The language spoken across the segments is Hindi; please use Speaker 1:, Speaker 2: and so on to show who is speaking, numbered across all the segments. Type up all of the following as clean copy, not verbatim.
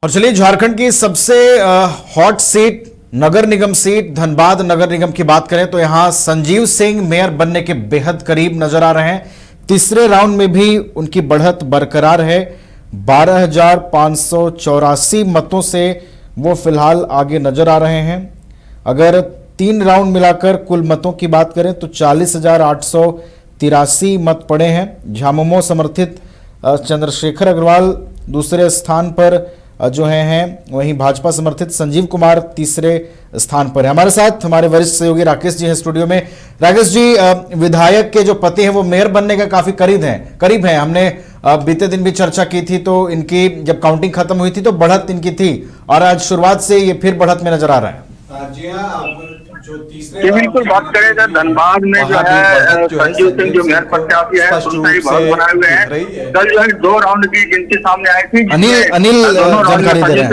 Speaker 1: और चलिए झारखंड की सबसे हॉट सीट नगर निगम सीट धनबाद नगर निगम की बात करें तो यहां संजीव सिंह मेयर बनने के बेहद करीब नजर आ रहे हैं। तीसरे राउंड में भी उनकी बढ़त बरकरार है। 12,584 मतों से वो फिलहाल आगे नजर आ रहे हैं। अगर 3 राउंड मिलाकर कुल मतों की बात करें तो 40,883 मत पड़े हैं। झामुमो समर्थित चंद्रशेखर अग्रवाल दूसरे स्थान पर जो हैं वहीं भाजपा समर्थित संजीव कुमार तीसरे स्थान पर है। हमारे साथ हमारे वरिष्ठ सहयोगी राकेश जी हैं स्टूडियो में। राकेश जी, विधायक के जो पति हैं वो मेयर बनने का काफी करीब हैं। हमने बीते दिन भी चर्चा की थी, तो इनकी जब काउंटिंग खत्म हुई थी तो बढ़त इनकी थी और आज शुरुआत से ये फिर बढ़त में नजर आ रहा है।
Speaker 2: जी हाँ, जो तीसरे
Speaker 3: बिल्कुल बात करें तो धनबाद में जो है संजीव सिंह जो मेयर प्रत्याशी है उनसे ही बहुत बनाए हुए हैं। कल जो है 2 राउंड की गिनती सामने आई थी।
Speaker 1: अनिल जानकारी दे रहे हैं।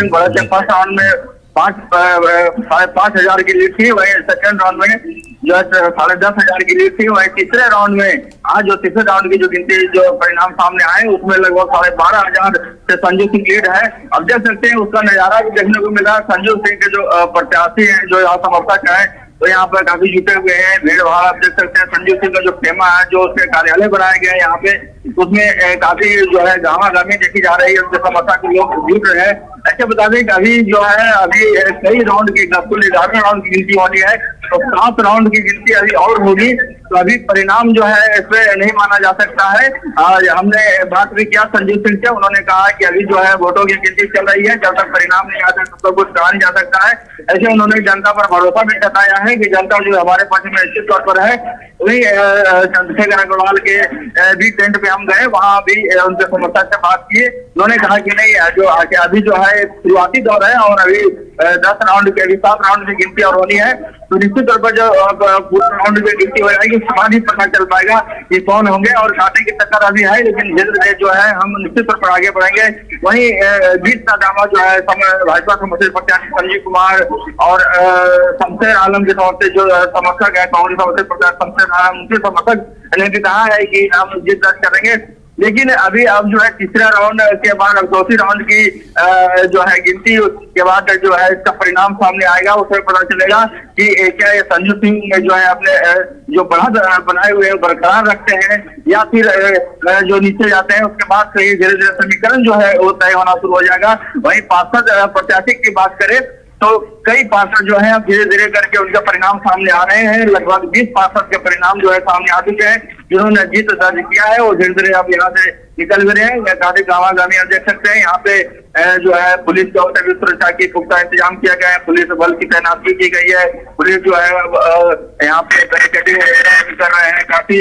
Speaker 3: फर्स्ट राउंड में 5,500 की लीड थी, वही सेकंड राउंड में जो है 10,500 की लीड थी। वही तीसरे राउंड में आज जो तीसरे राउंड की जो गिनती जो परिणाम सामने आए उसमें लगभग 12,500 से संजीव सिंह लीड है। अब देख सकते हैं उसका नजारा भी देखने को मिला। संजीव सिंह के जो प्रत्याशी है, जो यहाँ समर्थक है, तो यहाँ पर काफी जुटे हुए हैं। भीड़ भाड़ आप देख सकते हैं। संजीव सिंह का जो खेमा है, जो उसके कार्यालय बनाया गया है यहाँ पे, उसमें काफी जो है गामा-गामी देखी जा रही है। उनके समर्थक लोग जुट रहे हैं। ऐसे बता दें कि अभी जो है कई राउंड की कुल 11 राउंड की गिनती होनी है, तो 7 राउंड की गिनती अभी और होगी। तो अभी परिणाम जो है इसमें नहीं माना जा सकता है। हमने बात भी किया संजीव सिंह से, उन्होंने कहा कि अभी जो है वोटों की गिनती चल रही है, जब तक परिणाम नहीं आता तब तक कुछ कहा नहीं जा सकता है। ऐसे उन्होंने जनता पर भरोसा भी जताया है कि जनता जो हमारे पक्ष में निश्चित तौर पर है। वही चंद्रशेखर अग्रवाल के भी टेंट पे हम गए, वहां भी उनके समर्थक से बात की। उन्होंने कहा कि नहीं, जो अभी जो है शुरुआती दौर है और अभी 10 राउंड की, अभी 7 राउंड की गिनती और होनी है। तो निश्चित तौर पर जो पूरे राउंड की गिनती हो जाएगी, उसके बाद ही पता चल पाएगा कि कौन होंगे। और कांटे की टक्कर अभी है, लेकिन धीरे धीरे जो है हम निश्चित तौर पर आगे बढ़ेंगे। वहीं जीत का दावा जो है भाजपा समर्थित प्रत्याशी संजीव कुमार और शमशेर आलम के तौर से जो समर्थक है, कांग्रेस समर्थित प्रत्याशी शमशेर आलम, उनके समर्थक ने भी कहा है कि हम जीत दर्ज करेंगे। लेकिन अभी अब जो है तीसरा राउंड के बाद अब चौथी राउंड की जो है गिनती के बाद जो है इसका परिणाम सामने आएगा। उसमें पता चलेगा कि क्या ये संजीव सिंह जो है अपने जो बढ़त बनाए हुए हैं बरकरार रखते हैं या फिर जो नीचे जाते हैं। उसके बाद से धीरे धीरे समीकरण जो है वो तय होना शुरू हो जाएगा। वहीं पार्षद प्रत्याशी की बात करें तो कई पार्षद जो है अब धीरे धीरे करके उनका परिणाम सामने आ रहे हैं। लगभग 20 पार्षद के परिणाम जो है सामने आ चुके हैं, जिन्होंने जीत दर्ज किया है। और धीरे धीरे अब यहाँ से निकल भी रहे हैं। काफी गामा-गामी आप देख सकते हैं। यहाँ पे जो है पुलिस की ओर से भी सुरक्षा की पुख्ता इंतजाम किया गया है। पुलिस बल की तैनाती की गई है। पुलिस जो है यहाँ पे बैरिकेडिंग कर रहे हैं। काफी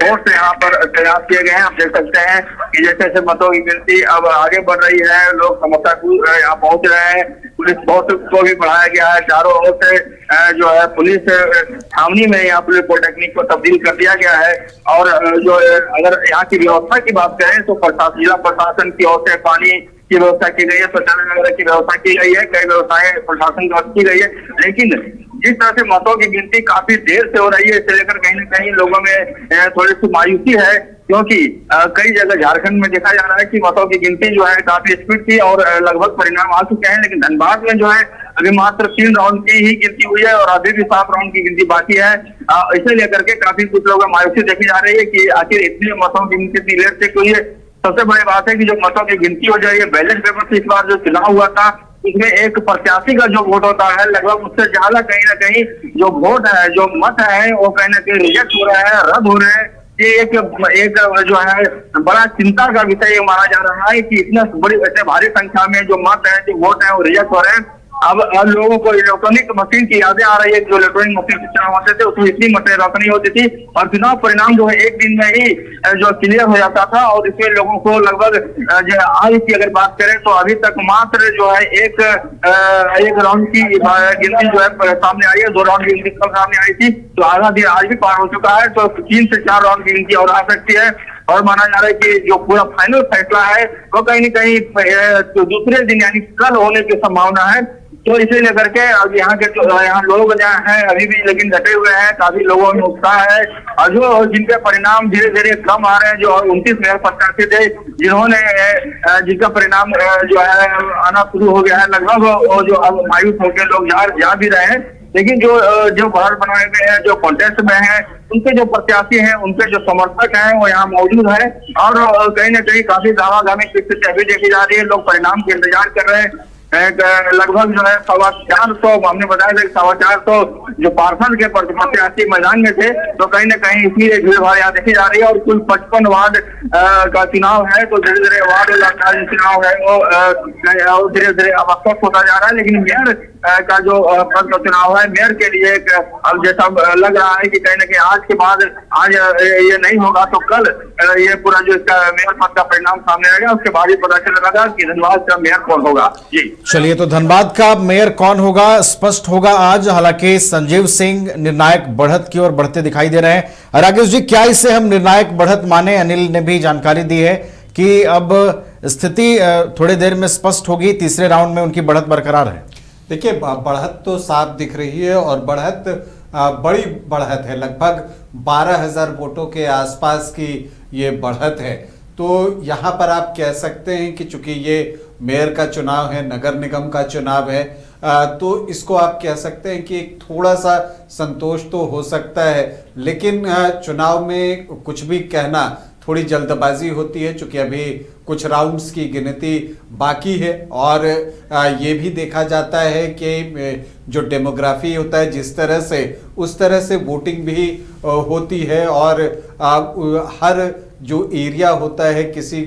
Speaker 3: फोर्स यहाँ पर तैनात किए गए हैं। आप देख सकते हैं कि जैसे जैसे मतों की गिनती अब आगे बढ़ रही है, लोग समर्थक यहाँ पहुंच रहे हैं। पुलिस फोर्स को भी बढ़ाया गया है। चारों ओर से जो है पुलिस छावनी में यहाँ पुलिस पॉलिटेक्निक को तब्दील कर दिया गया है। और जो अगर यहाँ की व्यवस्था की बात करें तो जिला प्रशासन की ओर से पानी की व्यवस्था की गई है, शौचालय वगैरह की व्यवस्था की गई है, कई व्यवस्थाएं प्रशासन की ओर की गई है। लेकिन जिस तरह से मतों की गिनती काफी देर से हो रही है, इसे लेकर कहीं न कहीं लोगों में थोड़ी सी मायूसी है, क्योंकि कई जगह झारखंड में देखा जा रहा है कि मतों की गिनती जो है काफी स्पीड थी और लगभग परिणाम आ चुके हैं। लेकिन धनबाद में जो है अभी मात्र 3 राउंड की ही गिनती हुई है और अभी भी 7 राउंड की गिनती बाकी है। इसे लेकर के काफी कुछ लोगों में मायूसी देखी जा रही है कि आखिर इतनी मतों की गिनती इतनी लेट से हुई है। सबसे बड़ी बात है कि जो मतों की गिनती हो जाए, बैलेट पेपर से इस बार जो चुनाव हुआ था उसमें एक प्रत्याशी का जो वोट होता है, लगभग उससे ज्यादा कहीं ना कहीं जो वोट है, जो मत है, वो कहीं ना कहीं रिजेक्ट हो रहा है, रद्द हो रहे हैं। ये एक जो है बड़ा चिंता का विषय माना जा रहा है कि इतना बड़ी ऐसे भारी संख्या में जो मत है, जो वोट है, वो रिजेक्ट हो रहे हैं। अब लोगों को इलेक्ट्रॉनिक मशीन की यादें आ रही है। जो इलेक्ट्रॉनिक मशीन से चुनाव होते थे उसमें इतनी मतें रखनी होती थी और चुनाव परिणाम जो है एक दिन में ही जो क्लियर हो जाता था। और इसमें लोगों को लगभग आज की अगर बात करें तो अभी तक मात्र जो है एक राउंड की गिनती जो है सामने आई है। 2 राउंड की गिनती कल सामने आई थी, तो आधा दिन आज भी पार हो चुका है। तो 3 से 4 राउंड की गिनती और आ सकती है। और माना जा रहा है कि जो पूरा फाइनल फैसला है वो कहीं न कहीं दूसरे दिन यानी कल होने की संभावना है। तो इसे लेकर के अब यहाँ लोग जहाँ हैं अभी भी लेकिन डटे हुए हैं, काफी लोगों में उत्साह है। और जो जिनके परिणाम धीरे धीरे कम आ रहे हैं, जो 29 मेयर प्रत्याशी थे जिन्होंने जिनका परिणाम जो है आना शुरू हो गया है, लगभग वो जो अब मायूस होकर लोग जा भी रहे हैं। लेकिन जो बाहर बनाए गए हैं, जो कॉन्टेस्ट में हैं, उनके जो प्रत्याशी हैं, उनके जो समर्थक हैं वो यहाँ मौजूद है। और कहीं ना कहीं काफी दावागामी स्थिति अभी देखी जा रही है। लोग परिणाम के इंतजार कर रहे हैं। लगभग जो है 450, हमने बताया था कि 450 जो पार्षद के प्रत्याशी मैदान में थे, तो कहीं ना कहीं इसीलिए भीड़ भाड़ यहाँ देखी जा रही है। और कुल 55 वार्ड का चुनाव है, तो धीरे धीरे वार्ड जो चुनाव है वो धीरे धीरे अब स्पष्ट होता जा रहा है। लेकिन मेयर का जो पद का चुनाव है, मेयर के लिए अब जैसा लग रहा है कि कहीं ना कहीं आज के बाद आज ये नहीं होगा तो कल ये पूरा जो इसका मेयर पद का परिणाम सामने आएगा, उसके बाद ही पता चलेगा कि धनबाद का मेयर कौन होगा। जी
Speaker 1: चलिए, तो धनबाद का मेयर कौन होगा स्पष्ट होगा आज। हालांकि संजीव सिंह निर्णायक बढ़त की ओर बढ़ते दिखाई दे रहे हैं। राकेश जी, क्या इसे हम निर्णायक बढ़त माने? अनिल ने भी जानकारी दी है कि अब स्थिति थोड़ी देर में स्पष्ट होगी, तीसरे राउंड में उनकी बढ़त बरकरार है।
Speaker 4: देखिए, बढ़त तो साफ दिख रही है और बढ़त बड़ी बढ़त है, लगभग 12,000 वोटों के आसपास की ये बढ़त है। तो यहाँ पर आप कह सकते हैं कि चूंकि ये मेयर का चुनाव है, नगर निगम का चुनाव है, तो इसको आप कह सकते हैं कि एक थोड़ा सा संतोष तो हो सकता है। लेकिन चुनाव में कुछ भी कहना थोड़ी जल्दबाजी होती है, चूंकि अभी कुछ राउंड्स की गिनती बाकी है। और ये भी देखा जाता है कि जो डेमोग्राफी होता है जिस तरह से, उस तरह से वोटिंग भी होती है। और हर जो एरिया होता है किसी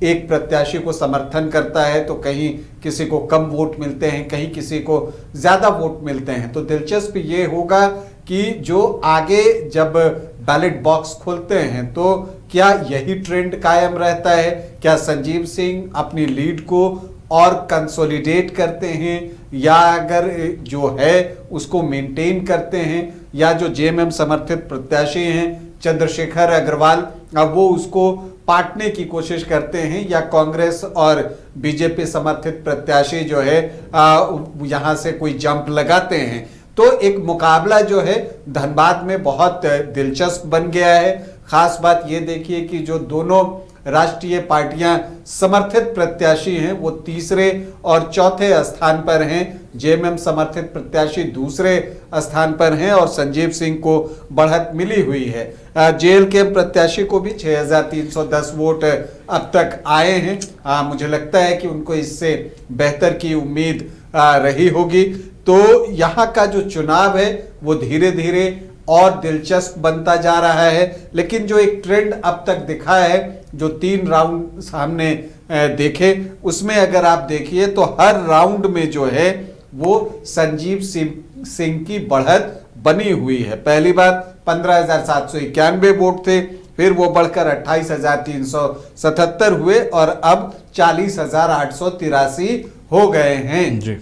Speaker 4: एक प्रत्याशी को समर्थन करता है तो कहीं किसी को कम वोट मिलते हैं, कहीं किसी को ज्यादा वोट मिलते हैं। तो दिलचस्प ये होगा कि जो आगे जब बैलेट बॉक्स खोलते हैं तो क्या यही ट्रेंड कायम रहता है? क्या संजीव सिंह अपनी लीड को और कंसोलिडेट करते हैं, या अगर जो है उसको मेंटेन करते हैं, या जो जेएमएम समर्थित प्रत्याशी हैं चंद्रशेखर अग्रवाल, अब वो उसको पाटने की कोशिश करते हैं, या कांग्रेस और बीजेपी समर्थित प्रत्याशी जो है यहां से कोई जंप लगाते हैं। तो एक मुकाबला जो है धनबाद में बहुत दिलचस्प बन गया है। खास बात ये देखिए कि जो दोनों राष्ट्रीय पार्टियां समर्थित प्रत्याशी हैं वो तीसरे और चौथे स्थान पर हैं। जेएमएम समर्थित प्रत्याशी दूसरे स्थान पर हैं और संजीव सिंह को बढ़त मिली हुई है। जेएलके प्रत्याशी को भी 6,310 वोट अब तक आए हैं। मुझे लगता है कि उनको इससे बेहतर की उम्मीद रही होगी। तो यहाँ का जो चुनाव है वो धीरे धीरे और दिलचस्प बनता जा रहा है। लेकिन जो एक ट्रेंड अब तक दिखा है, जो 3 राउंड सामने देखे, उसमें अगर आप देखिए तो हर राउंड में जो है वो संजीव सिंह की बढ़त बनी हुई है। पहली बार 15,791 वोट थे, फिर वो बढ़कर 28,377 हुए और अब 40,883 हो गए हैं
Speaker 1: जी।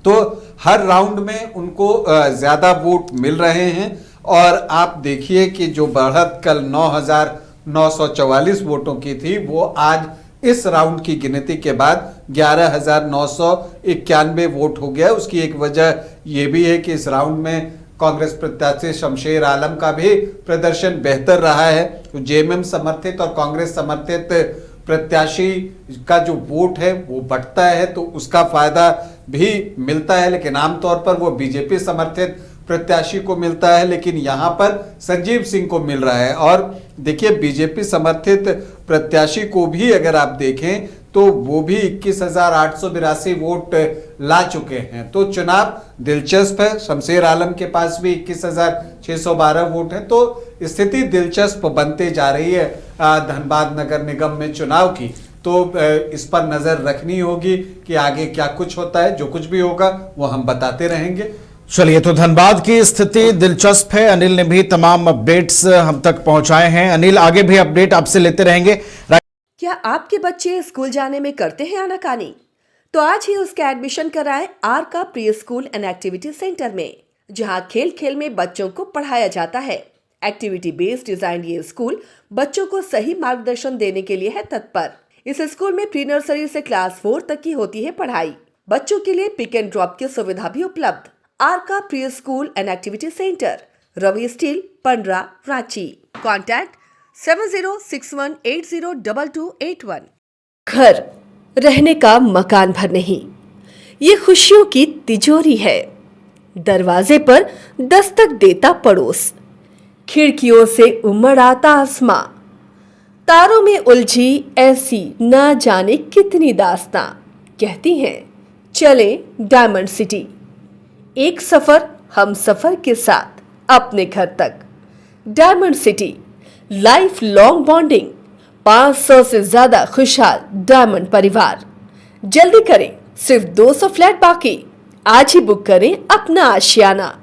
Speaker 4: तो हर राउंड में उनको ज्यादा वोट मिल रहे हैं। और आप देखिए कि जो बढ़त कल 9,944 वोटों की थी, वो आज इस राउंड की गिनती के बाद 11,991 वोट हो गया। उसकी एक वजह यह भी है कि इस राउंड में कांग्रेस प्रत्याशी शमशेर आलम का भी प्रदर्शन बेहतर रहा है। तो जेएमएम समर्थित और कांग्रेस समर्थित प्रत्याशी का जो वोट है वो बढ़ता है, तो उसका फायदा भी मिलता है। लेकिन आमतौर पर वो बीजेपी समर्थित प्रत्याशी को मिलता है, लेकिन यहां पर संजीव सिंह को मिल रहा है। और देखिए, बीजेपी समर्थित प्रत्याशी को भी अगर आप देखें तो वो भी 21,882 वोट ला चुके हैं। तो चुनाव दिलचस्प है। शमशेर आलम के पास भी 21,612 वोट है। तो स्थिति दिलचस्प बनते जा रही है धनबाद नगर निगम में चुनाव की। तो इस पर नजर रखनी होगी कि आगे क्या कुछ होता है। जो कुछ भी होगा वो हम बताते रहेंगे।
Speaker 1: चलिए, तो धनबाद की स्थिति दिलचस्प है। अनिल ने भी तमाम अपडेट्स हम तक पहुंचाए हैं। अनिल, आगे भी अपडेट आपसे लेते रहेंगे।
Speaker 5: क्या आपके बच्चे स्कूल जाने में करते हैं आनाकानी? तो आज ही उसका एडमिशन कराएं आर का pre school and activity centre में, जहां खेल खेल में बच्चों को पढ़ाया जाता है। एक्टिविटी बेस्ड डिजाइन ये स्कूल बच्चों को सही मार्गदर्शन देने के लिए है तत्पर। इस स्कूल में प्री नर्सरी से क्लास 4 तक की होती है पढ़ाई। बच्चों के लिए पिक एंड ड्रॉप की सुविधा भी उपलब्ध। Aarka pre school and activity centre, Ravi steel, Pandra, Ranchi. Contact 7061802281। घर रहने का मकान भर नहीं, ये खुशियों की तिजोरी है। दरवाजे पर दस्तक देता पड़ोस, खिड़कियों से उमड़ आता आसमां, तारों में उलझी ऐसी न जाने कितनी दास्तां। कहती हैं चले डायमंड सिटी, एक सफर हम सफर के साथ अपने घर तक। Diamond city, life long bonding, 500 से ज्यादा खुशहाल डायमंड परिवार। जल्दी करें, सिर्फ 200 फ्लैट बाकी। आज ही बुक करें अपना आशियाना।